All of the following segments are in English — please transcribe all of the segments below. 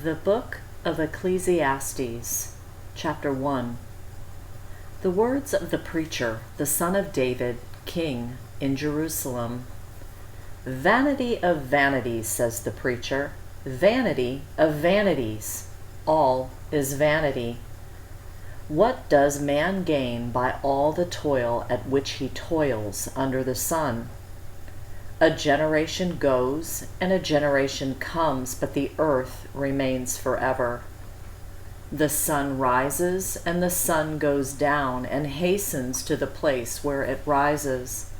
The Book of Ecclesiastes, Chapter 1. The words of the preacher, the son of David, king in Jerusalem. Vanity of vanities, says the preacher, vanity of vanities. All is vanity. What does man gain by all the toil at which he toils under the sun? A generation goes, and a generation comes, but the earth remains forever. The sun rises, and the sun goes down, and hastens to the place where it rises.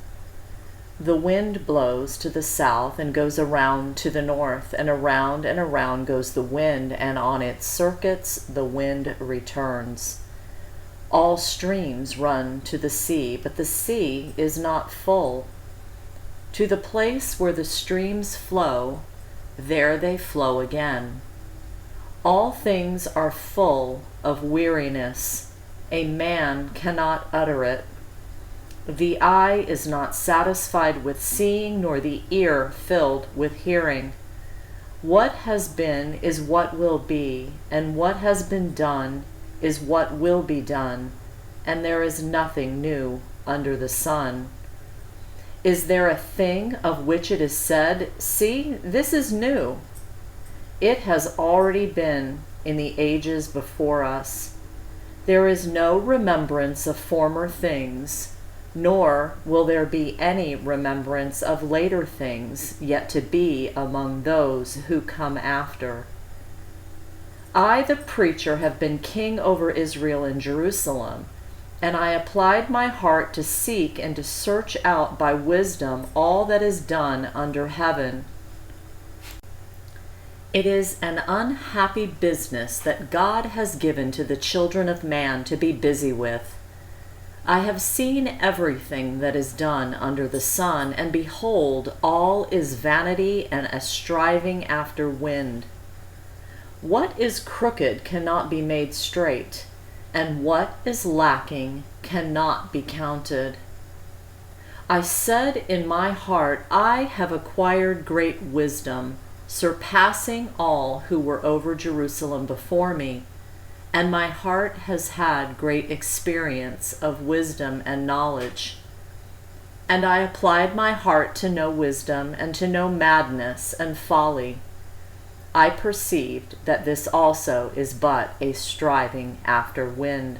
The wind blows to the south, and goes around to the north, and around goes the wind, and on its circuits the wind returns. All streams run to the sea, but the sea is not full. To the place where the streams flow, there they flow again. All things are full of weariness. A man cannot utter it. The eye is not satisfied with seeing, nor the ear filled with hearing. What has been is what will be, and what has been done is what will be done, and there is nothing new under the sun. Is there a thing of which it is said, "See, this is new"? It has already been in the ages before us. There is no remembrance of former things, nor will there be any remembrance of later things yet to be among those who come after. I, the preacher, have been king over Israel in Jerusalem, and I applied my heart to seek and to search out by wisdom all that is done under heaven. It is an unhappy business that God has given to the children of man to be busy with. I have seen everything that is done under the sun, and behold, all is vanity and a striving after wind. What is crooked cannot be made straight, and what is lacking cannot be counted. I said in my heart, I have acquired great wisdom, surpassing all who were over Jerusalem before me, and my heart has had great experience of wisdom and knowledge. And I applied my heart to know wisdom, and to know madness and folly. I perceived that this also is but a striving after wind.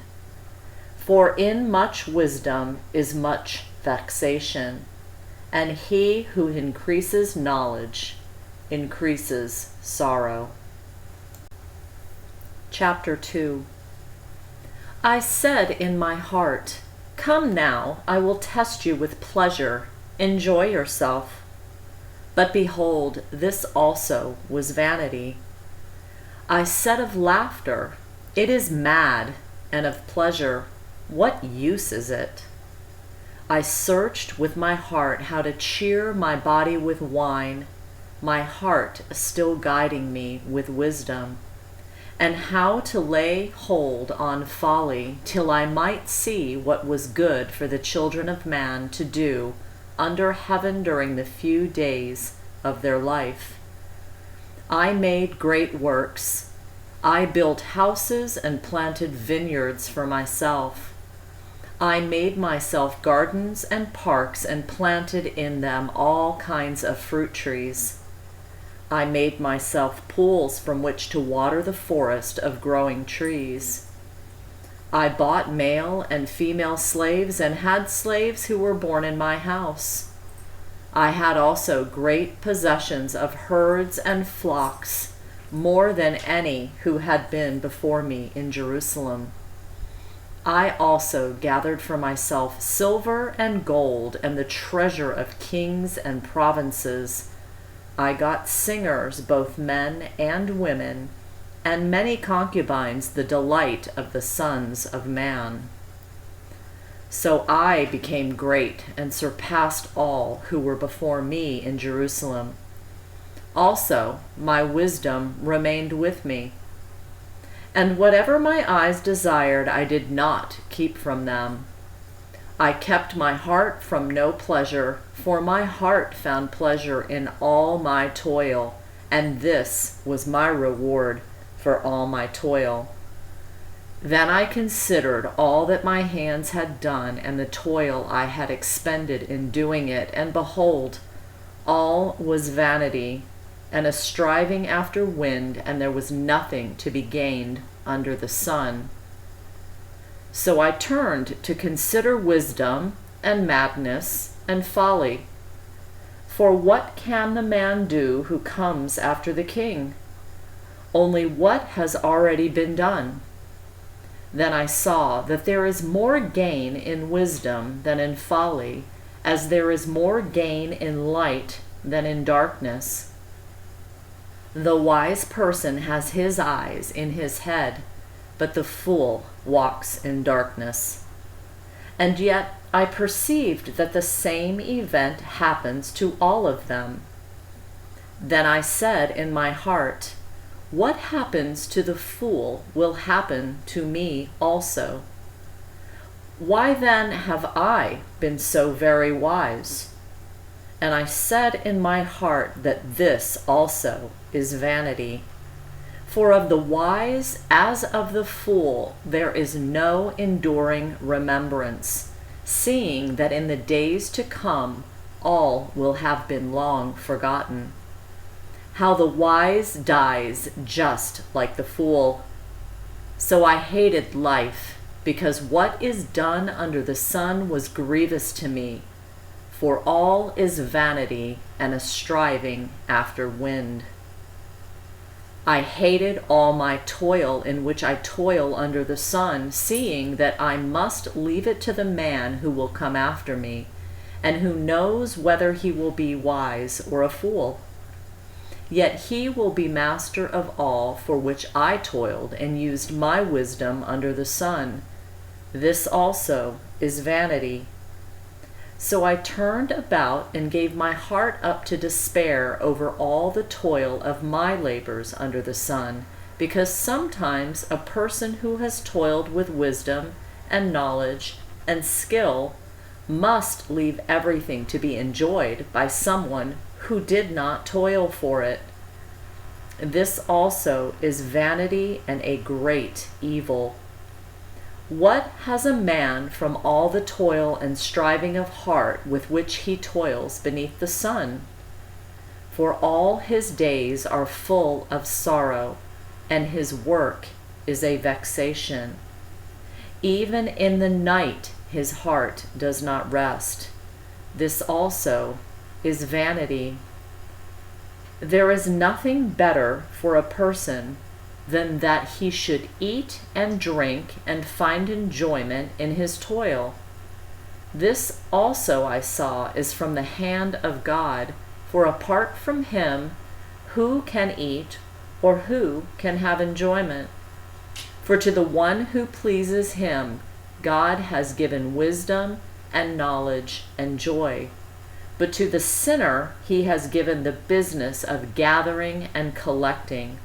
For in much wisdom is much vexation, and he who increases knowledge increases sorrow. Chapter 2. I said in my heart, "Come now, I will test you with pleasure. Enjoy yourself." But behold, this also was vanity. I said of laughter, "It is mad," and of pleasure, "What use is it?" I searched with my heart how to cheer my body with wine, my heart still guiding me with wisdom, and how to lay hold on folly till I might see what was good for the children of man to do under heaven during the few days of their life. I made great works. I built houses and planted vineyards for myself. I made myself gardens and parks and planted in them all kinds of fruit trees. I made myself pools from which to water the forest of growing trees. I bought male and female slaves and had slaves who were born in my house. I had also great possessions of herds and flocks, more than any who had been before me in Jerusalem. I also gathered for myself silver and gold and the treasure of kings and provinces. I got singers, both men and women, and many concubines, the delight of the sons of man. So I became great and surpassed all who were before me in Jerusalem. Also, my wisdom remained with me. And whatever my eyes desired, I did not keep from them. I kept my heart from no pleasure, for my heart found pleasure in all my toil, and this was my reward, for all my toil. Then I considered all that my hands had done and the toil I had expended in doing it, and behold, all was vanity and a striving after wind, and there was nothing to be gained under the sun. So I turned to consider wisdom and madness and folly. For what can the man do who comes after the king? Only what has already been done. Then I saw that there is more gain in wisdom than in folly, as there is more gain in light than in darkness. The wise person has his eyes in his head, but the fool walks in darkness. And yet I perceived that the same event happens to all of them. Then I said in my heart, what happens to the fool will happen to me also. Why then have I been so very wise? And I said in my heart that this also is vanity. For of the wise as of the fool there is no enduring remembrance, seeing that in the days to come all will have been long forgotten. How the wise dies just like the fool. So I hated life, because what is done under the sun was grievous to me, for all is vanity and a striving after wind. I hated all my toil in which I toil under the sun, seeing that I must leave it to the man who will come after me, and who knows whether he will be wise or a fool. Yet he will be master of all for which I toiled and used my wisdom under the sun. This also is vanity. So I turned about and gave my heart up to despair over all the toil of my labors under the sun, because sometimes a person who has toiled with wisdom and knowledge and skill must leave everything to be enjoyed by someone who did not toil for it. This also is vanity and a great evil. What has a man from all the toil and striving of heart with which he toils beneath the sun? For all his days are full of sorrow, and his work is a vexation. Even in the night his heart does not rest. This also is vanity. There is nothing better for a person than that he should eat and drink and find enjoyment in his toil. This also I saw is from the hand of God, for apart from him, who can eat or who can have enjoyment? For to the one who pleases him, God has given wisdom and knowledge and joy. But to the sinner he has given the business of gathering and collecting,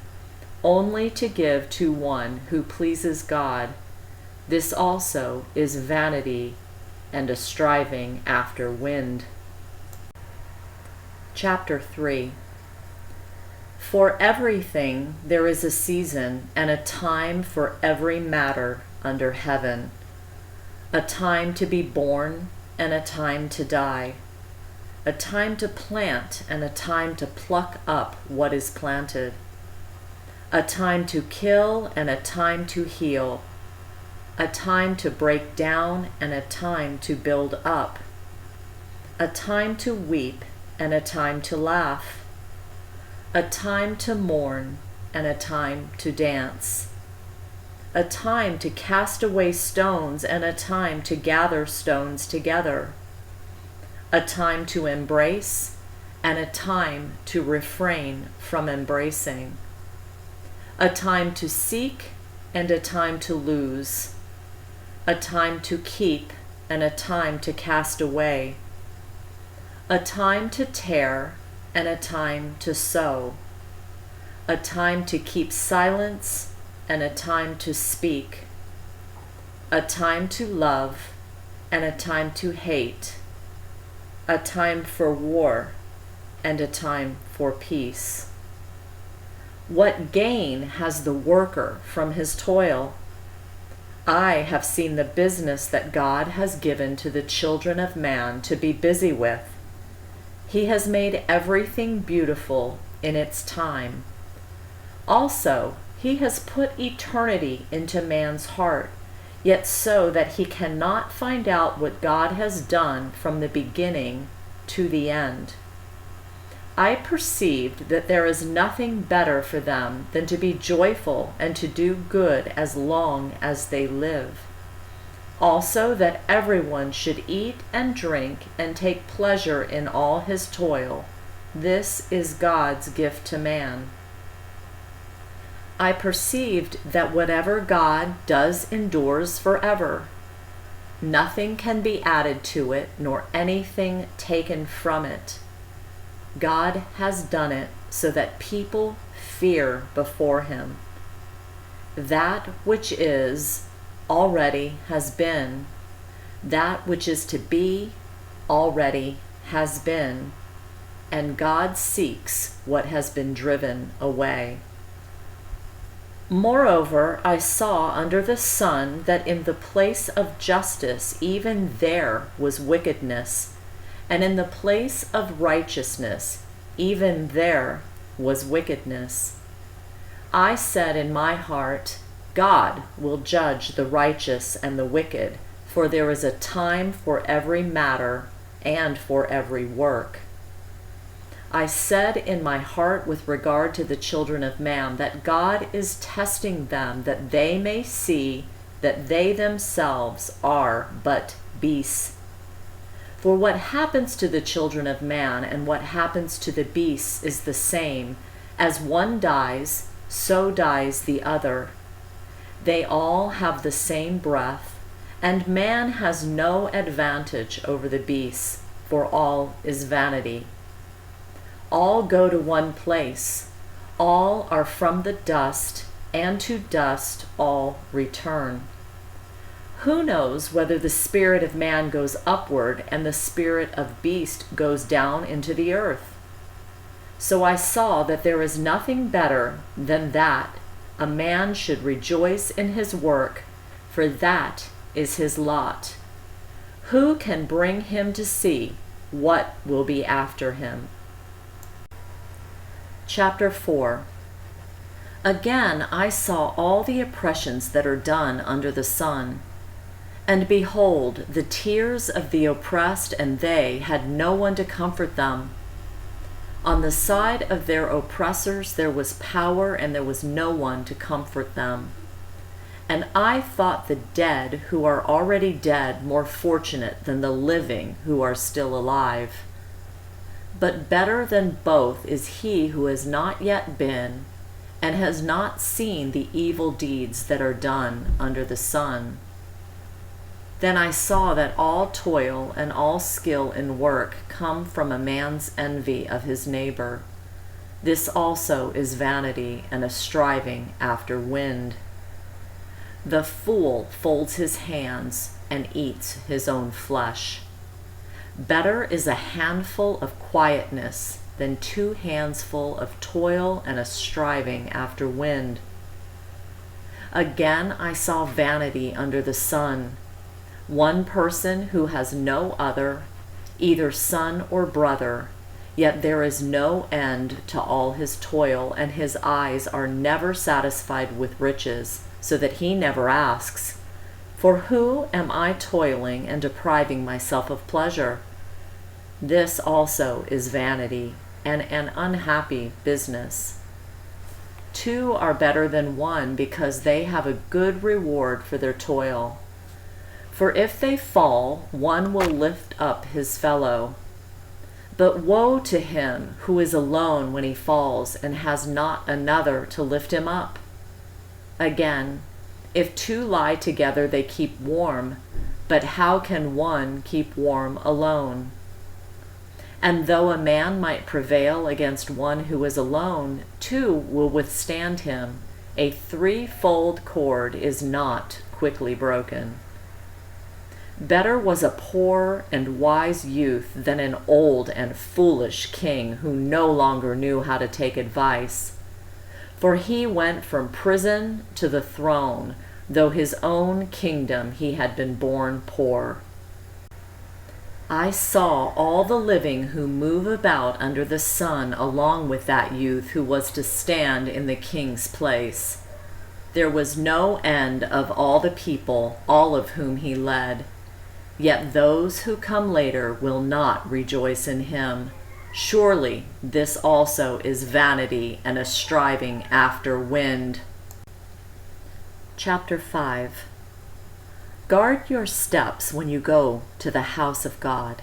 only to give to one who pleases God. This also is vanity and a striving after wind. Chapter 3. For everything there is a season and a time for every matter under heaven, a time to be born and a time to die, a time to plant and a time to pluck up what is planted, a time to kill and a time to heal, a time to break down and a time to build up, a time to weep and a time to laugh, a time to mourn and a time to dance, a time to cast away stones and a time to gather stones together, a time to embrace and a time to refrain from embracing, a time to seek and a time to lose, a time to keep and a time to cast away, a time to tear and a time to sow, a time to keep silence and a time to speak, a time to love and a time to hate, a time for war and a time for peace. What gain has the worker from his toil? I have seen the business that God has given to the children of man to be busy with. He has made everything beautiful in its time. Also, he has put eternity into man's heart, yet so that he cannot find out what God has done from the beginning to the end. I perceived that there is nothing better for them than to be joyful and to do good as long as they live. Also that everyone should eat and drink and take pleasure in all his toil. This is God's gift to man. I perceived that whatever God does endures forever. Nothing can be added to it, nor anything taken from it. God has done it so that people fear before him. That which is already has been. That which is to be already has been. And God seeks what has been driven away. Moreover, I saw under the sun that in the place of justice even there was wickedness, and in the place of righteousness even there was wickedness. I said in my heart, God will judge the righteous and the wicked, for there is a time for every matter and for every work. I said in my heart with regard to the children of man that God is testing them, that they may see that they themselves are but beasts. For what happens to the children of man and what happens to the beasts is the same. As one dies, so dies the other. They all have the same breath, and man has no advantage over the beasts, for all is vanity. All go to one place. All are from the dust, and to dust all return. Who knows whether the spirit of man goes upward and the spirit of beast goes down into the earth? So I saw that there is nothing better than that a man should rejoice in his work, for that is his lot. Who can bring him to see what will be after him? Chapter 4. Again I saw all the oppressions that are done under the sun. And behold, the tears of the oppressed, and they had no one to comfort them. On the side of their oppressors there was power, and there was no one to comfort them. And I thought the dead who are already dead more fortunate than the living who are still alive. But better than both is he who has not yet been, and has not seen the evil deeds that are done under the sun. Then I saw that all toil and all skill in work come from a man's envy of his neighbor. This also is vanity and a striving after wind. The fool folds his hands and eats his own flesh. Better is a handful of quietness than 2 handsful of toil and a striving after wind. Again I saw vanity under the sun. One person who has no other, either son or brother, yet there is no end to all his toil, and his eyes are never satisfied with riches, so that he never asks, For who am I toiling and depriving myself of pleasure? This also is vanity, and an unhappy business. 2 are better than 1, because they have a good reward for their toil. For if they fall, one will lift up his fellow. But woe to him who is alone when he falls and has not another to lift him up. Again, if 2 lie together, they keep warm, but how can one keep warm alone? And though a man might prevail against one who is alone, 2 will withstand him. A 3-fold cord is not quickly broken. Better was a poor and wise youth than an old and foolish king who no longer knew how to take advice. For he went from prison to the throne, though his own kingdom he had been born poor. I saw all the living who move about under the sun along with that youth who was to stand in the king's place. There was no end of all the people, all of whom he led. Yet those who come later will not rejoice in him. Surely this also is vanity and a striving after wind. Chapter 5. Guard your steps when you go to the house of God.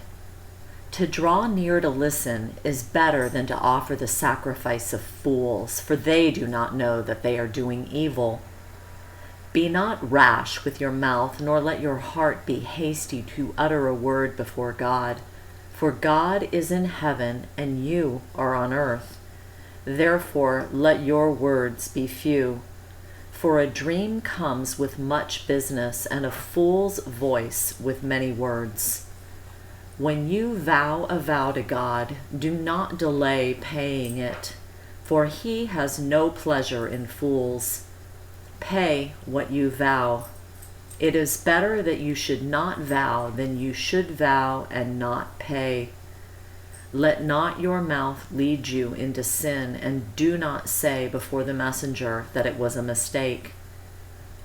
To draw near to listen is better than to offer the sacrifice of fools, for they do not know that they are doing evil. Be not rash with your mouth, nor let your heart be hasty to utter a word before God. For God is in heaven, and you are on earth. Therefore let your words be few. For a dream comes with much business, and a fool's voice with many words. When you vow a vow to God, do not delay paying it, for he has no pleasure in fools. Pay what you vow. It is better that you should not vow than you should vow and not pay. Let not your mouth lead you into sin, and do not say before the messenger that it was a mistake.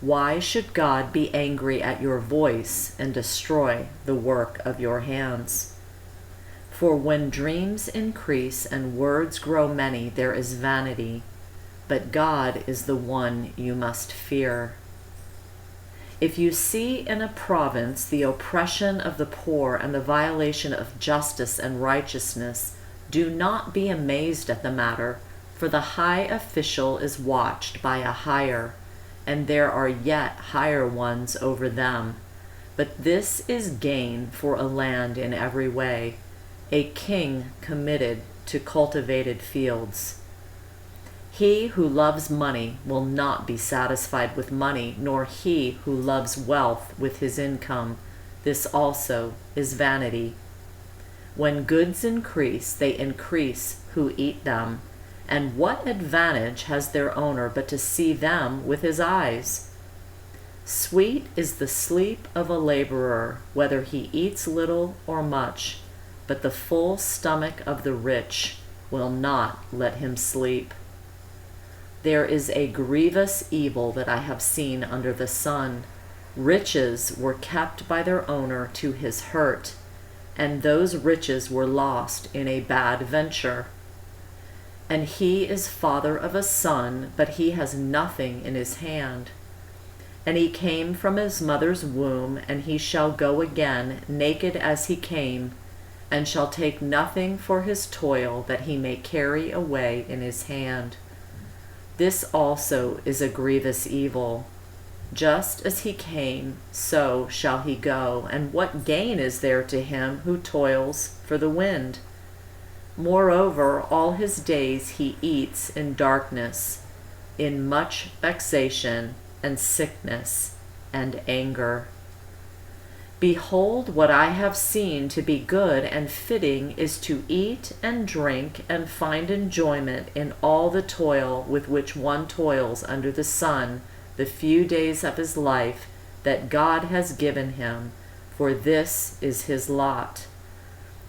Why should God be angry at your voice and destroy the work of your hands? For when dreams increase and words grow many, there is vanity, but God is the one you must fear. If you see in a province the oppression of the poor and the violation of justice and righteousness, do not be amazed at the matter, for the high official is watched by a higher, and there are yet higher ones over them. But this is gain for a land in every way, a king committed to cultivated fields. He who loves money will not be satisfied with money, nor he who loves wealth with his income. This also is vanity. When goods increase, they increase who eat them. And what advantage has their owner but to see them with his eyes? Sweet is the sleep of a laborer, whether he eats little or much, but the full stomach of the rich will not let him sleep. There is a grievous evil that I have seen under the sun. Riches were kept by their owner to his hurt, and those riches were lost in a bad venture. And he is father of a son, but he has nothing in his hand. And he came from his mother's womb, and he shall go again, naked as he came, and shall take nothing for his toil that he may carry away in his hand. This also is a grievous evil. Just as he came, so shall he go, and what gain is there to him who toils for the wind? Moreover, all his days he eats in darkness, in much vexation and sickness and anger. Behold, what I have seen to be good and fitting is to eat and drink and find enjoyment in all the toil with which one toils under the sun the few days of his life that God has given him, for this is his lot.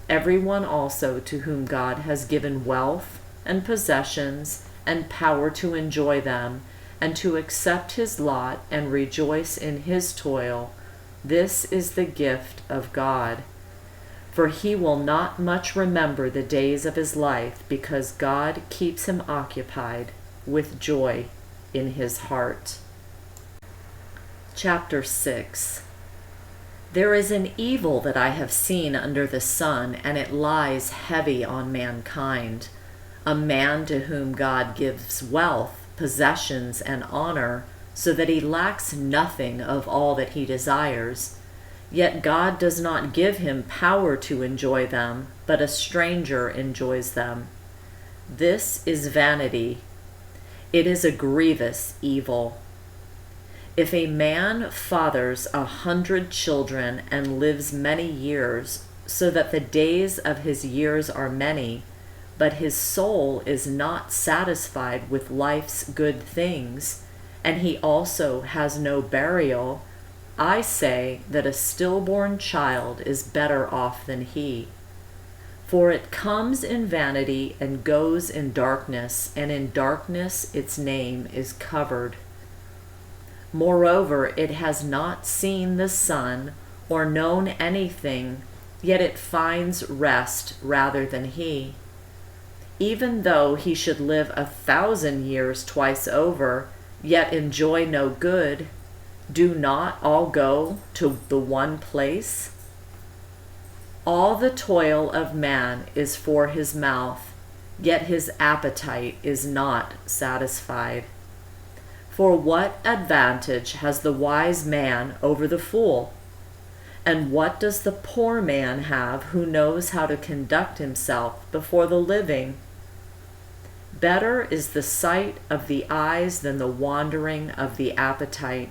Everyone also to whom God has given wealth and possessions and power to enjoy them, and to accept his lot and rejoice in his toil, this is the gift of God. For he will not much remember the days of his life, because God keeps him occupied with joy in his heart. Chapter 6. There is an evil that I have seen under the sun, and it lies heavy on mankind. A man to whom God gives wealth, possessions, and honor, so that he lacks nothing of all that he desires. Yet God does not give him power to enjoy them, but a stranger enjoys them. This is vanity. It is a grievous evil. If a man fathers 100 children and lives many years, so that the days of his years are many, but his soul is not satisfied with life's good things, and he also has no burial, I say that a stillborn child is better off than he. For it comes in vanity and goes in darkness, and in darkness its name is covered. Moreover, it has not seen the sun or known anything, yet it finds rest rather than he. Even though he should live 1,000 years twice over, yet enjoy no good, do not all go to the one place? All the toil of man is for his mouth, yet his appetite is not satisfied. For what advantage has the wise man over the fool? And what does the poor man have who knows how to conduct himself before the living? Better is the sight of the eyes than the wandering of the appetite.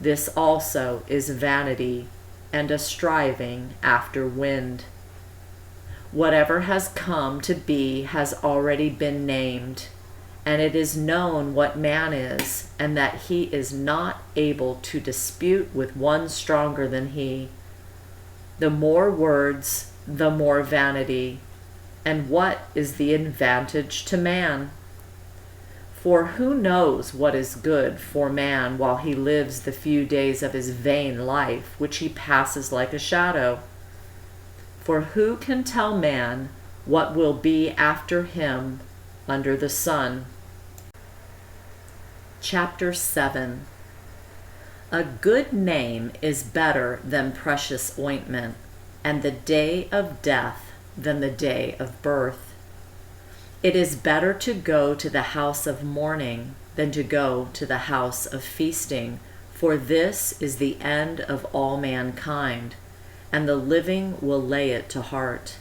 This also is vanity and a striving after wind. Whatever has come to be has already been named, and it is known what man is, and that he is not able to dispute with one stronger than he. The more words, the more vanity. And what is the advantage to man? For who knows what is good for man while he lives the few days of his vain life, which he passes like a shadow? For who can tell man what will be after him under the sun? Chapter 7. A good name is better than precious ointment, and the day of death than the day of birth. It is better to go to the house of mourning than to go to the house of feasting, for this is the end of all mankind, and the living will lay it to heart.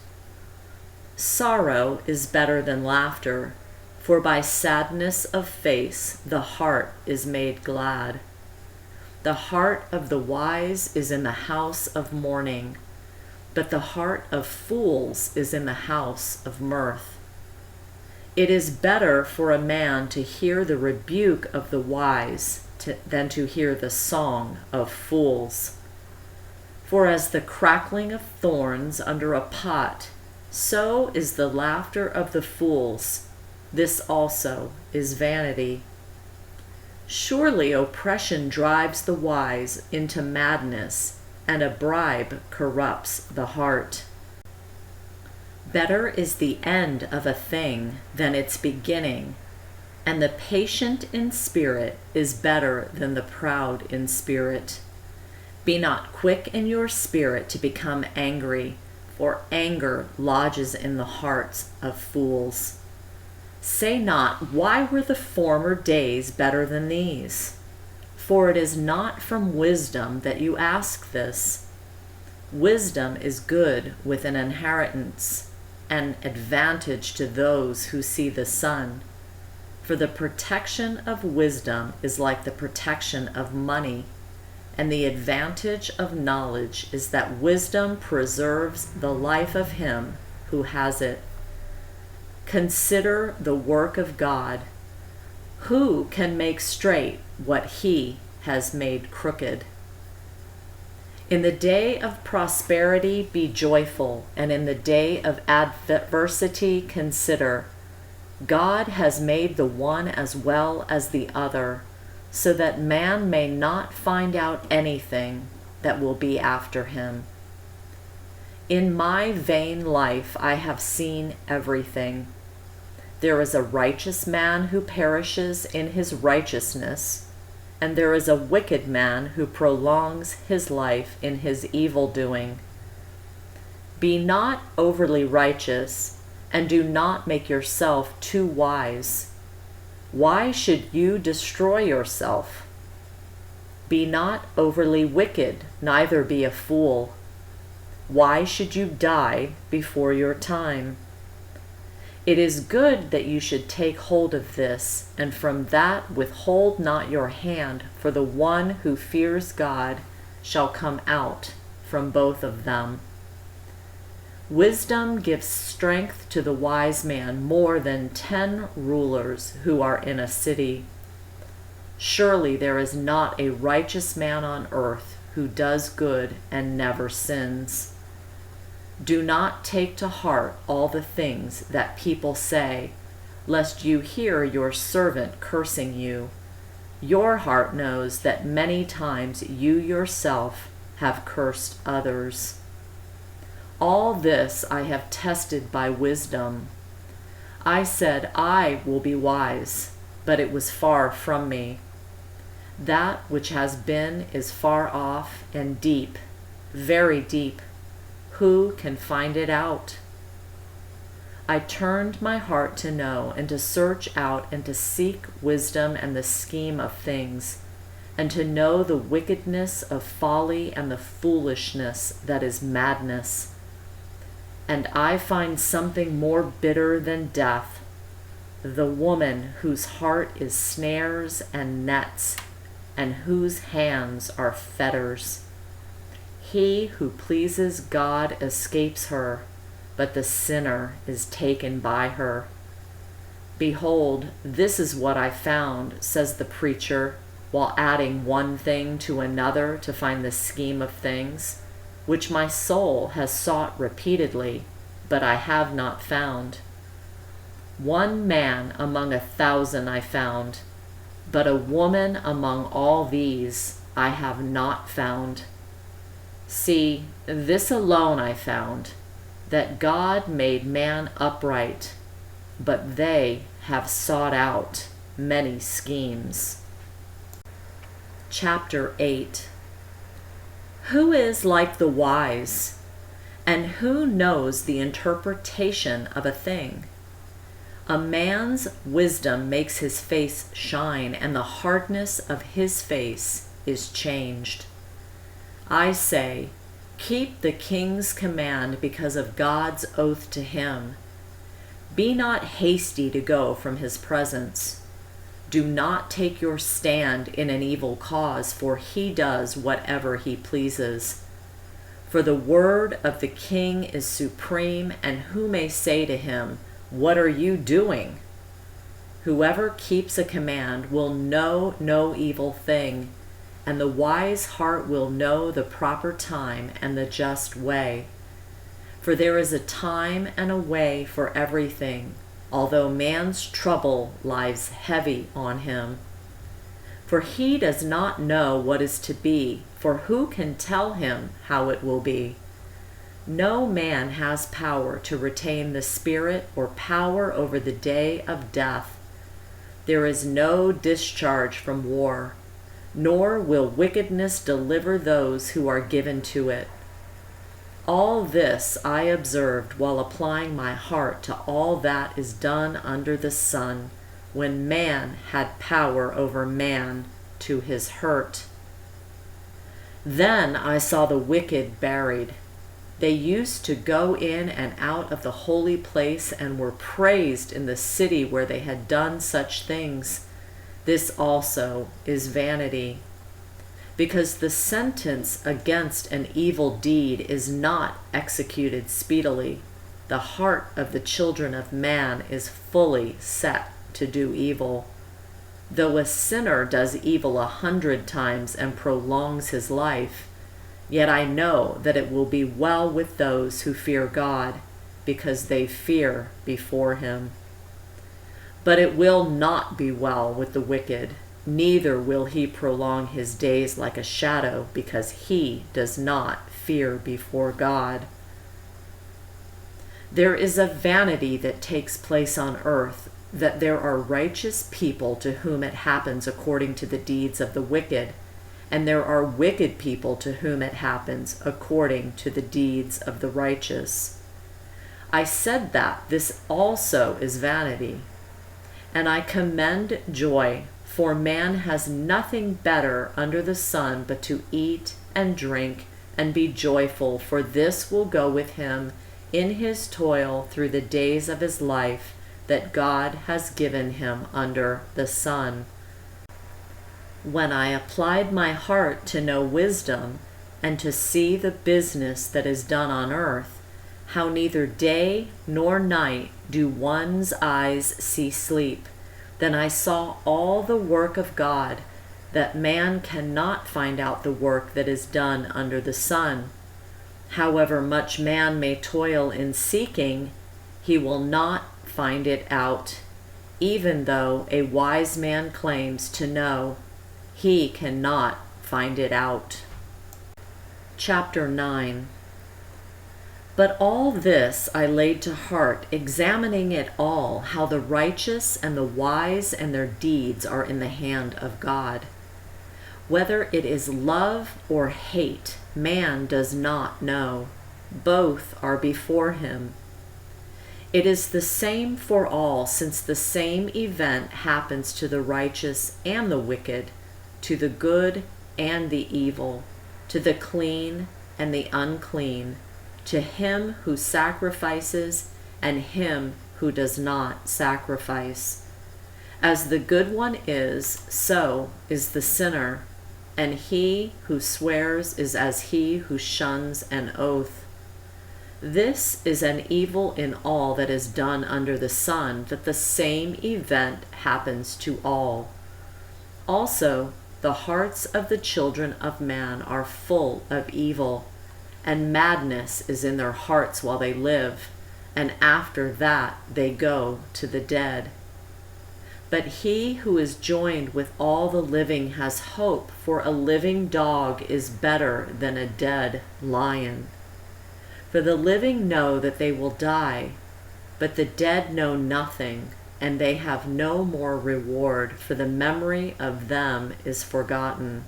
Sorrow is better than laughter, for by sadness of face the heart is made glad. The heart of the wise is in the house of mourning, but the heart of fools is in the house of mirth. It is better for a man to hear the rebuke of the wise than to hear the song of fools. For as the crackling of thorns under a pot, so is the laughter of the fools. This also is vanity. Surely oppression drives the wise into madness, and a bribe corrupts the heart. Better is the end of a thing than its beginning, and the patient in spirit is better than the proud in spirit. Be not quick in your spirit to become angry, for anger lodges in the hearts of fools. Say not, why were the former days better than these? For it is not from wisdom that you ask this. Wisdom is good with an inheritance, an advantage to those who see the sun. For the protection of wisdom is like the protection of money, and the advantage of knowledge is that wisdom preserves the life of him who has it. Consider the work of God. Who can make straight what he has made crooked? In the day of prosperity be joyful, and in the day of adversity consider. God has made the one as well as the other, so that man may not find out anything that will be after him. In my vain life I have seen everything. There is a righteous man who perishes in his righteousness, and there is a wicked man who prolongs his life in his evil doing. Be not overly righteous, and do not make yourself too wise. Why should you destroy yourself? Be not overly wicked, neither be a fool. Why should you die before your time? It is good that you should take hold of this, and from that withhold not your hand, for the one who fears God shall come out from both of them. Wisdom gives strength to the wise man more than 10 rulers who are in a city. Surely there is not a righteous man on earth who does good and never sins. Do not take to heart all the things that people say, lest you hear your servant cursing you. Your heart knows that many times you yourself have cursed others. All this I have tested by wisdom. I said I will be wise, but it was far from me. That which has been is far off and deep, very deep. Who can find it out? I turned my heart to know and to search out and to seek wisdom and the scheme of things, and to know the wickedness of folly and the foolishness that is madness. And I find something more bitter than death, the woman whose heart is snares and nets, and whose hands are fetters. He who pleases God escapes her, but the sinner is taken by her. Behold, this is what I found, says the preacher, while adding one thing to another to find the scheme of things, which my soul has sought repeatedly, but I have not found. One man among 1,000 I found, but a woman among all these I have not found. See, this alone I found, that God made man upright, but they have sought out many schemes. Chapter 8. Who is like the wise, and who knows the interpretation of a thing? A man's wisdom makes his face shine, and the hardness of his face is changed. I say, keep the king's command because of God's oath to him. Be not hasty to go from his presence. Do not take your stand in an evil cause, for he does whatever he pleases. For the word of the king is supreme, and who may say to him, "What are you doing?" Whoever keeps a command will know no evil thing, and the wise heart will know the proper time and the just way. For there is a time and a way for everything, although man's trouble lies heavy on him. For he does not know what is to be, for who can tell him how it will be? No man has power to retain the spirit or power over the day of death. There is no discharge from war, nor will wickedness deliver those who are given to it. All this I observed while applying my heart to all that is done under the sun, when man had power over man to his hurt. Then I saw the wicked buried. They used to go in and out of the holy place and were praised in the city where they had done such things. This also is vanity. Because the sentence against an evil deed is not executed speedily, the heart of the children of man is fully set to do evil. Though a sinner does evil 100 times and prolongs his life, yet I know that it will be well with those who fear God, because they fear before him. But it will not be well with the wicked, neither will he prolong his days like a shadow, because he does not fear before God. There is a vanity that takes place on earth, that there are righteous people to whom it happens according to the deeds of the wicked, and there are wicked people to whom it happens according to the deeds of the righteous. I said that this also is vanity, and I commend joy, for man has nothing better under the sun but to eat and drink and be joyful, for this will go with him in his toil through the days of his life that God has given him under the sun. When I applied my heart to know wisdom and to see the business that is done on earth, how neither day nor night do one's eyes see sleep. Then I saw all the work of God, that man cannot find out the work that is done under the sun. However much man may toil in seeking, he will not find it out. Even though a wise man claims to know, he cannot find it out. Chapter 9. But all this I laid to heart, examining it all, how the righteous and the wise and their deeds are in the hand of God. Whether it is love or hate, man does not know. Both are before him. It is the same for all, since the same event happens to the righteous and the wicked, to the good and the evil, to the clean and the unclean, to him who sacrifices and him who does not sacrifice. As the good one is, so is the sinner, and he who swears is as he who shuns an oath. This is an evil in all that is done under the sun, that the same event happens to all. Also, the hearts of the children of man are full of evil, and madness is in their hearts while they live, and after that they go to the dead. But he who is joined with all the living has hope, for a living dog is better than a dead lion. For the living know that they will die, but the dead know nothing, and they have no more reward, for the memory of them is forgotten.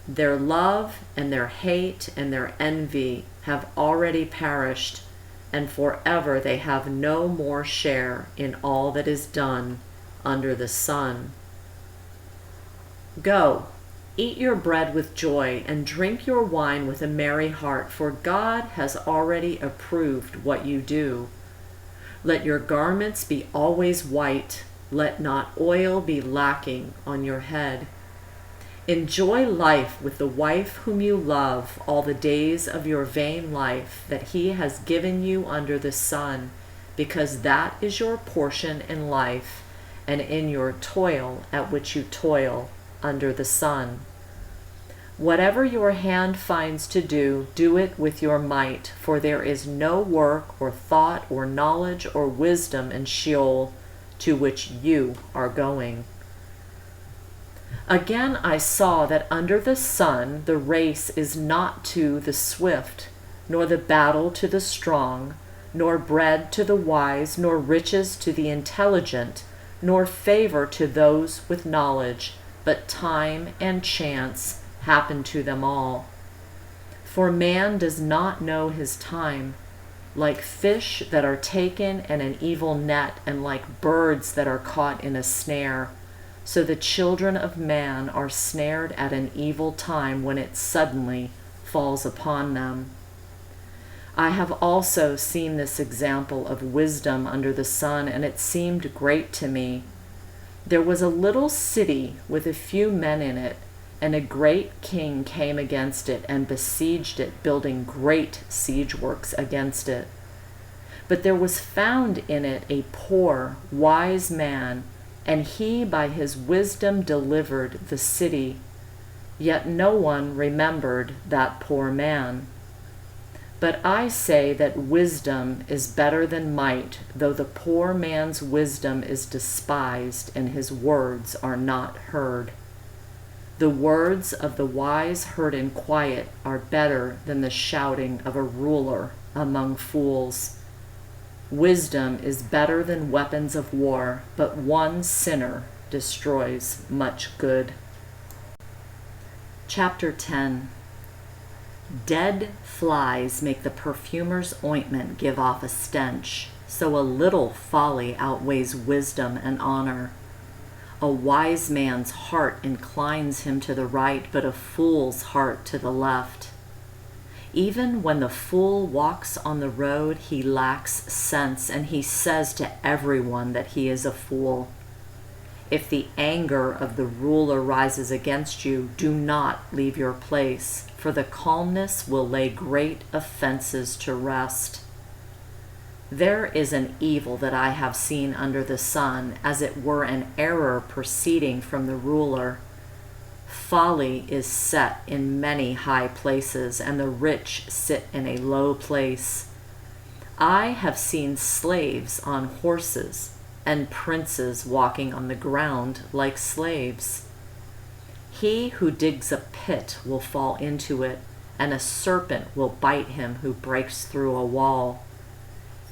Their love and their hate and their envy have already perished, and forever they have no more share in all that is done under the sun. Go, eat your bread with joy, and drink your wine with a merry heart, for God has already approved what you do. Let your garments be always white, let not oil be lacking on your head. Enjoy life with the wife whom you love all the days of your vain life that he has given you under the sun, because that is your portion in life, and in your toil at which you toil under the sun. Whatever your hand finds to do, do it with your might, for there is no work or thought or knowledge or wisdom in Sheol, to which you are going. Again I saw that under the sun the race is not to the swift, nor the battle to the strong, nor bread to the wise, nor riches to the intelligent, nor favor to those with knowledge, but time and chance happen to them all. For man does not know his time, like fish that are taken in an evil net, and like birds that are caught in a snare. So the children of man are snared at an evil time when it suddenly falls upon them. I have also seen this example of wisdom under the sun, and it seemed great to me. There was a little city with a few men in it, and a great king came against it and besieged it, building great siege works against it. But there was found in it a poor, wise man, and he by his wisdom delivered the city. Yet no one remembered that poor man. But I say that wisdom is better than might, though the poor man's wisdom is despised and his words are not heard. The words of the wise heard in quiet are better than the shouting of a ruler among fools. Wisdom is better than weapons of war, but one sinner destroys much good. Chapter 10. Dead flies make the perfumer's ointment give off a stench, so a little folly outweighs wisdom and honor. A wise man's heart inclines him to the right, but a fool's heart to the left. Even when the fool walks on the road, he lacks sense, and he says to everyone that he is a fool. If the anger of the ruler rises against you, do not leave your place, for the calmness will lay great offenses to rest. There is an evil that I have seen under the sun, as it were an error proceeding from the ruler. Folly is set in many high places, and the rich sit in a low place. I have seen slaves on horses, and princes walking on the ground like slaves. He who digs a pit will fall into it, and a serpent will bite him who breaks through a wall.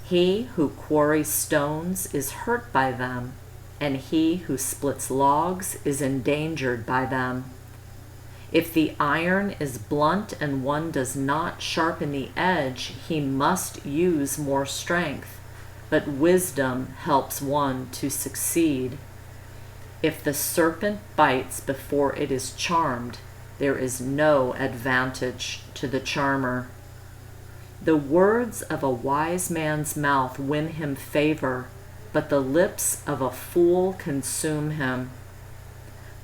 He who quarries stones is hurt by them, and he who splits logs is endangered by them. If the iron is blunt and one does not sharpen the edge, he must use more strength, but wisdom helps one to succeed. If the serpent bites before it is charmed, there is no advantage to the charmer. The words of a wise man's mouth win him favor, but the lips of a fool consume him.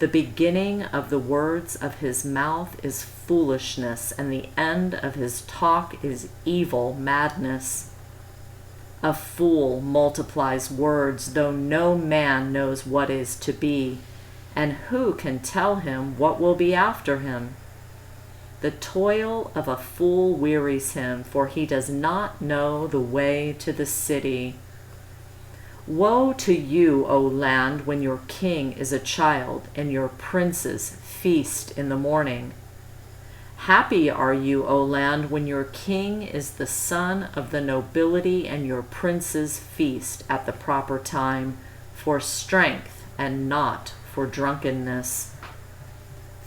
The beginning of the words of his mouth is foolishness, and the end of his talk is evil madness. A fool multiplies words, though no man knows what is to be, and who can tell him what will be after him? The toil of a fool wearies him, for he does not know the way to the city. Woe to you, O land, when your king is a child, and your princes feast in the morning. Happy are you, O land, when your king is the son of the nobility, and your princes feast at the proper time, for strength and not for drunkenness.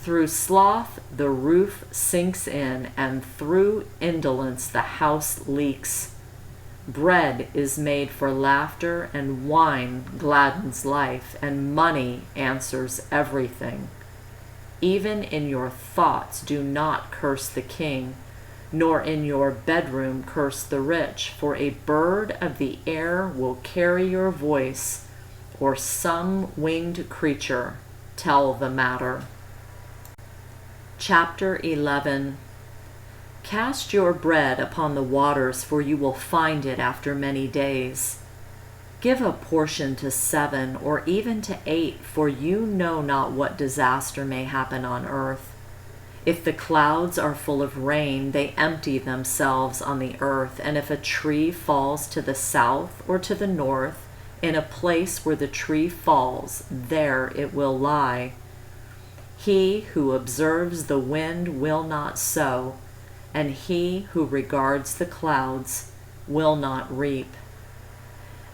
Through sloth the roof sinks in, and through indolence the house leaks. Bread is made for laughter, and wine gladdens life, and money answers everything. Even in your thoughts do not curse the king, nor in your bedroom curse the rich, for a bird of the air will carry your voice, or some winged creature tell the matter. Chapter 11. Cast your bread upon the waters, for you will find it after many days. Give a portion to 7, or even to 8, for you know not what disaster may happen on earth. If the clouds are full of rain, they empty themselves on the earth, and if a tree falls to the south or to the north, in a place where the tree falls, there it will lie. He who observes the wind will not sow, and he who regards the clouds will not reap.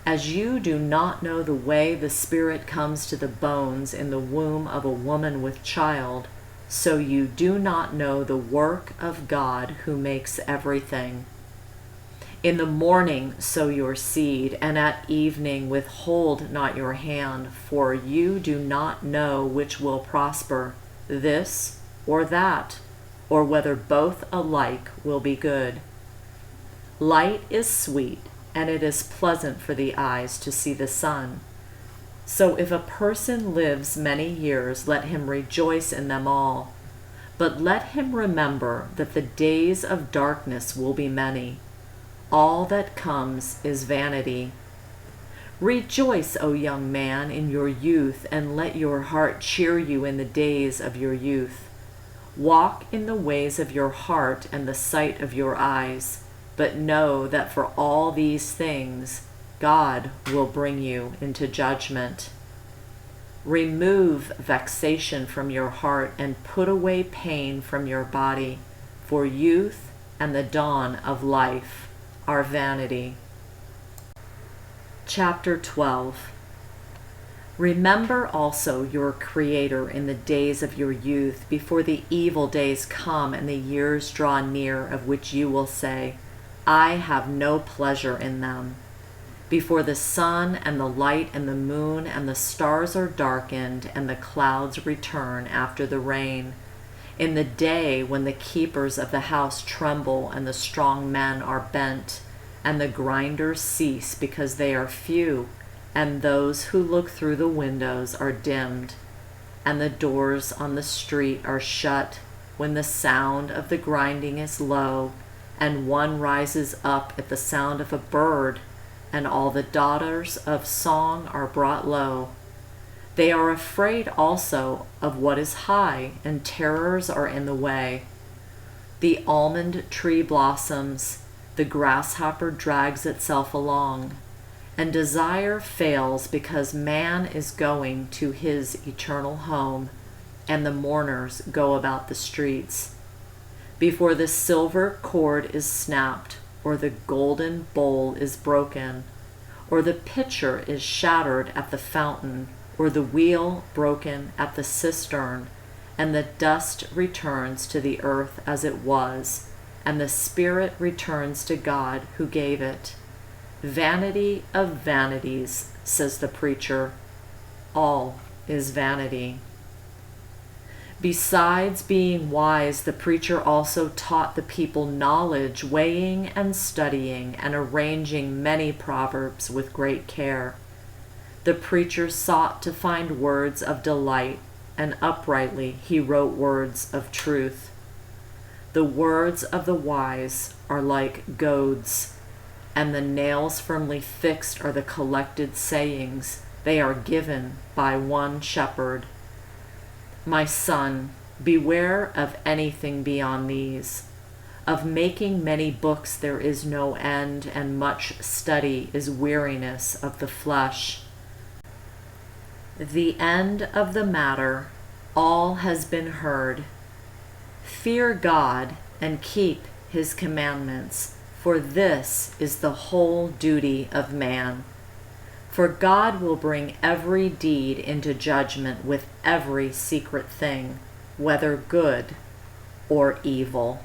As you do not know the way the Spirit comes to the bones in the womb of a woman with child, so you do not know the work of God who makes everything. In the morning sow your seed, and at evening withhold not your hand, for you do not know which will prosper, this or that, or whether both alike will be good. Light is sweet, and it is pleasant for the eyes to see the sun. So if a person lives many years, let him rejoice in them all. But let him remember that the days of darkness will be many. All that comes is vanity. Rejoice, O young man, in your youth, and let your heart cheer you in the days of your youth. Walk in the ways of your heart and the sight of your eyes, but know that for all these things God will bring you into judgment. Remove vexation from your heart and put away pain from your body, for youth and the dawn of life are vanity. Chapter 12. Remember also your Creator in the days of your youth, before the evil days come and the years draw near, of which you will say, I have no pleasure in them. Before the sun and the light and the moon and the stars are darkened, and the clouds return after the rain, in the day when the keepers of the house tremble and the strong men are bent, and the grinders cease because they are few, and those who look through the windows are dimmed, and the doors on the street are shut, when the sound of the grinding is low, and one rises up at the sound of a bird, and all the daughters of song are brought low. They are afraid also of what is high, and terrors are in the way. The almond tree blossoms, the grasshopper drags itself along, and desire fails because man is going to his eternal home, and the mourners go about the streets. Before the silver cord is snapped, or the golden bowl is broken, or the pitcher is shattered at the fountain, or the wheel broken at the cistern, and the dust returns to the earth as it was, and the spirit returns to God who gave it. Vanity of vanities, says the preacher. All is vanity. Besides being wise, the preacher also taught the people knowledge, weighing and studying, and arranging many proverbs with great care. The preacher sought to find words of delight, and uprightly he wrote words of truth. The words of the wise are like goads, and the nails firmly fixed are the collected sayings. They are given by one shepherd. My son, beware of anything beyond these. Of making many books there is no end, and much study is weariness of the flesh. The end of the matter, all has been heard. Fear God and keep his commandments, for this is the whole duty of man. For God will bring every deed into judgment with every secret thing, whether good or evil.